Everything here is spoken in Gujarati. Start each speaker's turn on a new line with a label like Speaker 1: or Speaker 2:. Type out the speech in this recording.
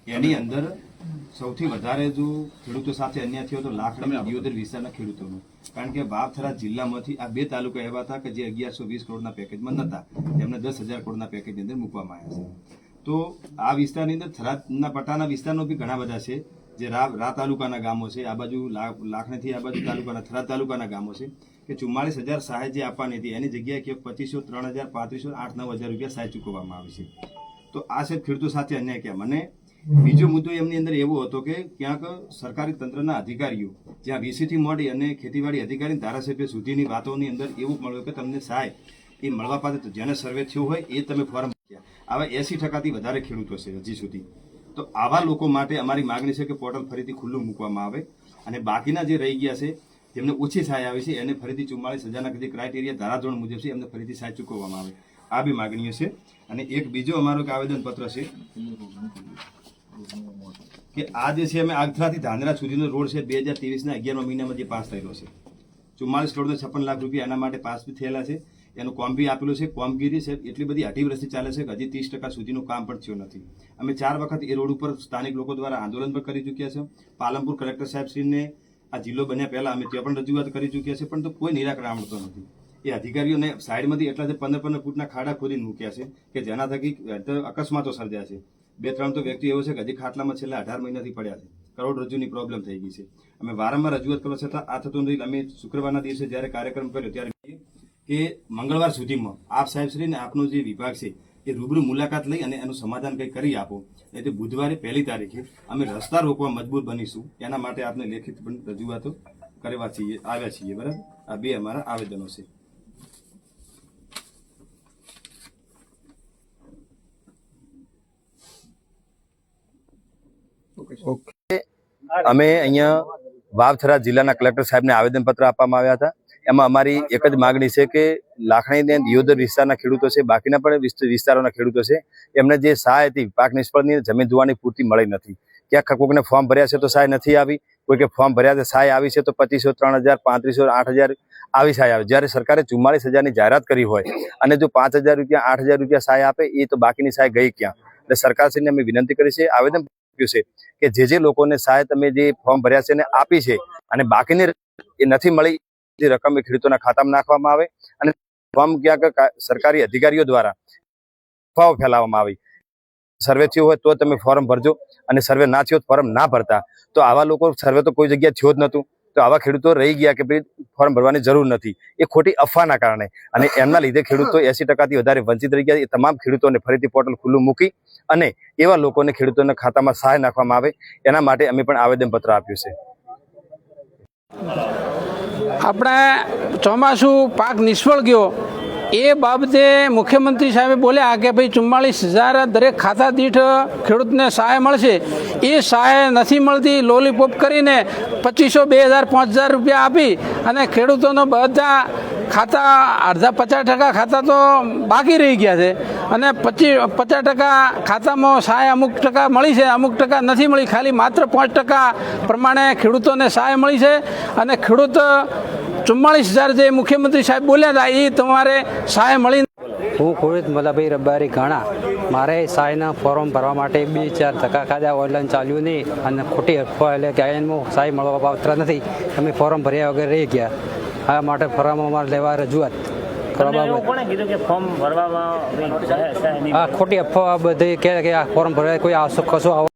Speaker 1: એની અંદર સૌથી વધારે જો ખેડૂતો સાથે અન્યાય થયો તો લાખણી દિયોદર વિસ્તારના ખેડૂતોનો, કારણ કે વાવથરા જિલ્લામાંથી આ બે તાલુકા એવા હતા કે જે 1120 કરોડના પેકેજમાં નહોતા, તેમને 10,000 કરોડના પેકેજની અંદર મૂકવામાં આવ્યા છે. તો આ વિસ્તારની અંદર થરાદના પટ્ટાના વિસ્તારનો બી ઘણા બધા છે, જે રા તાલુકાના ગામો છે, આ બાજુ લાખણીથી આ બાજુ તાલુકાના થરાદ તાલુકાના ગામો છે કે 44,000 સહાય જે આપવાની હતી એની જગ્યાએ કે 2500, 3,000, 3500, 8-9,000 રૂપિયા સહાય ચૂકવવામાં આવી છે. તો આ છે ખેડૂતો સાથે અન્યાય ક્યાં. મને બીજો મુદ્દો એમની અંદર એવો હતો કે ક્યાંક સરકારી તંત્રના અધિકારીઓ જ્યાં વીસીથી મોડી અને ખેતીવાડી અધિકારી ધારાસભ્ય સુધીની વાતોની અંદર એવું મળ્યું કે તમને સહાય એ મળવા પાત્ર જેને સર્વે થયું હોય એ તમે ફોર્મ ભર્યા. આવા 80%થી વધારે ખેડૂતો છે હજી સુધી. તો આવા લોકો માટે અમારી માગણી છે કે પોર્ટલ ફરીથી ખુલ્લું મૂકવામાં આવે અને બાકીના જે રહી ગયા છે જેમને ઓછી સહાય આવી છે એને ફરીથી 44,000ના જે ક્રાઇટેરિયા ધારાધોરણ મુજબ છે એમને ફરીથી સહાય ચૂકવવામાં આવે. આ બી માગણીઓ છે. અને એક બીજો અમારો એક આવેદનપત્ર છે કે આ જે છે અમે આગથરાથી ધાંધરા સુધીનો રોડ છે 2023ના 11મા મહિનામાં જે પાસ થયેલો છે, 44 કરોડ 56 લાખ રૂપિયા એના માટે પાસ બી થયેલા છે. એનું કોમ બી આપેલું છે. કોમગીરી છે એટલી બધી 8 વર્ષથી ચાલે છે કે હજી 30% સુધીનું કામ પણ થયું નથી. અમે 4 વખત એ રોડ ઉપર સ્થાનિક લોકો દ્વારા આંદોલન પણ કરી ચૂક્યા છે. પાલનપુર કલેક્ટર સાહેબશ્રીને આ જિલ્લો બન્યા પહેલા અમે ત્યાં પણ રજૂઆત કરી ચૂક્યા છે, પણ તો કોઈ નિરાકરણ આવતો નથી. એ અધિકારીઓને સાઈડમાંથી એટલા 15-15 ફૂટના ખાડા ખોદીને મૂક્યા છે કે જેના થકી અકસ્માતો સર્જ્યા છે. 2-3 તો વ્યક્તિ એવો છે કે હજી ખાટલામાં છેલ્લા 18 મહિનાથી પડ્યા છે. કરોડરજ્જુની પ્રોબ્લેમ થઈ ગઈ છે. અમે વારંવાર રજૂઆત કરવા છતાં આ થતું નથી. અમે શુક્રવારના દિવસે જ્યારે કાર્યક્રમ કર્યો ત્યારે કે મંગળવાર સુધીમાં આપ સાહેબશ્રી ને આપનો જે વિભાગ છે એ રૂબરૂ મુલાકાત લઈ અને એનું સમાધાન કંઈ કરી આપો. એટલે બુધવારે 1 તારીખે અમે રસ્તા રોકવા મજબૂર બનીશું. એના માટે આપને લેખિત પણ રજૂઆતો કરવા આવ્યા છીએ. બરાબર, આ બે અમારા આવેદનો છે. અમે અહીંયા વાવથરા જિલ્લાના કલેક્ટર સાહેબને આવેદનપત્ર આપવામાં આવ્યા હતા. એમાં અમારી એક જ માગણી છે કે લાખણી અને દિયોદર વિસ્તારના ખેડૂતો છે, બાકીના પણ વિસ્તારોના ખેડૂતો છે, એમને જે સહાય હતી પાક નિષ્ફળની જમીન ધોવાની પૂરતી મળી નથી. ક્યાંક કોઈકને ફોર્મ ભર્યા છે તો સહાય નથી આવી, કોઈ કે ફોર્મ ભર્યા છે સહાય આવી છે તો 2500, 3,000, 3500, 8,000 આવી સહાય આવે. જ્યારે સરકારે 44,000ની જાહેરાત કરી હોય અને જો 5,000 રૂપિયા, 8,000 રૂપિયા સહાય આપે એ તો બાકીની સહાય ગઈ ક્યાં. એટલે સરકારશ્રીને અમે વિનંતી કરી છે, આવેદન છે કે જે લોકોને સહાય તમે જે ફોર્મ ભર્યા છે એને આપી છે અને બાકીની એ નથી મળી જે રકમ એ ખેડૂતોના ખાતામાં નાખવામાં આવે અને ફોર્મ ક્યાંક સરકારી અધિકારીઓ દ્વારા અફવાઓ ફેલાવવામાં આવી. સર્વે થયો હોય તો તમે ફોર્મ ભરજો અને સર્વે ના થયો ફોર્મ ના ભરતા. તો આવા લોકો સર્વે તો કોઈ જગ્યાએ થયો જ નહોતું, તો આવા ખેડૂતો રહી ગયા કે ભાઈ ફોર્મ ભરવાની જરૂર નથી. એ ખોટી અફવાના કારણે અને એમના લીધે ખેડૂતો 80%થી વધારે વંચિત રહી ગયા. એ તમામ ખેડૂતોને ફરીથી પોર્ટલ ખુલ્લું મૂકી અને એવા લોકોને ખેડૂતોના ખાતામાં સહાય નાખવામાં આવે એના માટે અમે પણ આવેદનપત્ર આપ્યું છે.
Speaker 2: આપણે ચોમાસું પાક નિષ્ફળ ગયો એ બાબતે મુખ્યમંત્રી સાહેબે બોલ્યા કે ભાઈ 44,000 દરેક ખાતા દીઠ ખેડૂતને સહાય મળશે. એ સહાય નથી મળતી. લોલીપોપ કરીને 2500, 2,000, 5,000 રૂપિયા આપી અને ખેડૂતોનો બધા ખાતા અડધા 50% ખાતા તો બાકી રહી ગયા છે અને 50% ખાતામાં સહાય અમુક ટકા મળી છે, અમુક ટકા નથી મળી. ખાલી માત્ર 5% પ્રમાણે ખેડૂતોને સહાય મળી છે અને ખેડૂત 44,000 જે મુખ્યમંત્રી સાહેબ બોલ્યા હતા એ તમારે સહાય મળી.
Speaker 3: હું ખેડૂત મલાભાઈ રબારી ઘાણા. મારે સહાયના ફોર્મ ભરવા માટે 2-4 ખાધા ઓનલાઈન ચાલ્યું નહીં અને ખોટી અફવા એટલે કે આયનમાં સહાય મળવા પાત્ર નથી. અમે ફોર્મ ભર્યા વગર રહી ગયા. આ માટે ફોર્મ અમારે લેવા રજૂઆત કરવા બાબત ખોટી અફવા બધી કે આ ફોર્મ ભરવા કોઈ કશું